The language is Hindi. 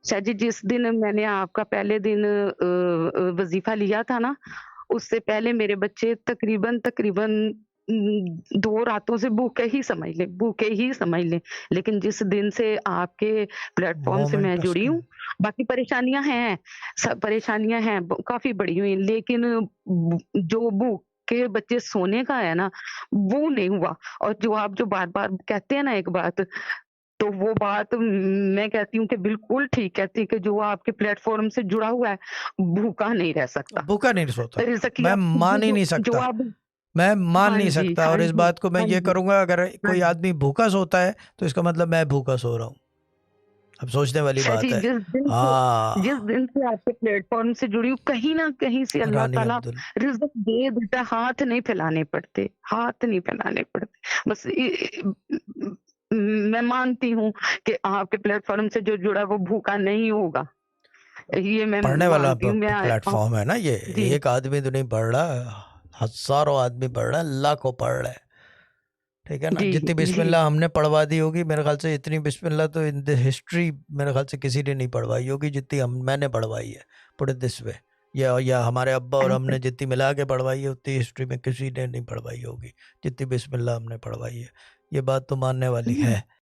शायद जी जिस दिन मैंने आपका पहले दिन वज़ीफ़ा लिया था ना, उससे पहले मेरे बच्चे तकरीबन 2 रातों से भूखे ही समझ लें। लेकिन जिस दिन से आपके प्लेटफ़ॉर्म से बहुत मैं जुड़ी इंटरेस्टिंग। हूँ, बाकी परेशानियाँ हैं, ब काफ़ी बढ़ी हुई हैं, लेकिन जो भूख के बच्चे सोने का है ना, वो नहीं हुआ। और जो आप जो बार-बार कहते हैं ना एक बात, तो वो बात मैं कहती हूँ कि बिल्कुल ठीक कहती है कि जो आपके प्लेटफ़ॉर्म से जुड़ा हुआ है, भूखा नहीं रह सकता। भूखा नहीं सोता। रिज़्क की मैं आप मान ही जो नहीं जो सकता। आप मैं मान हाँ नहीं जी, सकता, हाँ और इस जी, बात को मैं हाँ ये जी, करूँगा, अगर हाँ कोई जी। आदमी भूखा सोता है, तो इसका मतलब मैं भूखा सो रहा हूँ। अब सोचने वाली शायद बात ही है। जिस हाँ, दिन से आपके प्लेटफ़ॉर्म से जुड़ी हूँ, कहीं न कहीं से अल्लाह रानी ताला अब्दुल। रिज़्क दे देता है, हाथ नहीं फैलाने पड़ते। बस मैं मानती हूँ कि आपके प्लेटफ़ॉर्म से जो जुड़ा है वो भूखा नहीं होगा। ये मैं पढ़ने वाला मानती हूँ। मैं आप प्लेटफॉर्म है ना ये। जी, एक आदमी तो नहीं पढ़ रहा, हजारों आदमी पढ़ रहा है, लाखों पढ़ रहे हैं। ठीक है ना। जी, जितनी जी। बिस्मिल्लाह हमने पढ़वा दी होगी, मेरे ख्याल से इतनी बिस्मिल्लाह तो इन द हिस्ट्री मेरे ख्याल से किसी ने नहीं पढ़वाई होगी जितनी हम मैंने पढ़वाई है। Put it this way. या हमारे अब्बा और हमने जितनी मिला के पढ़वाई है, उतनी हिस्ट्री में किसी ने नहीं पढ़वाई होगी जितनी बिस्मिल्लाह हमने पढ़वाई है। ये बात तो मानने वाली हुँ। है।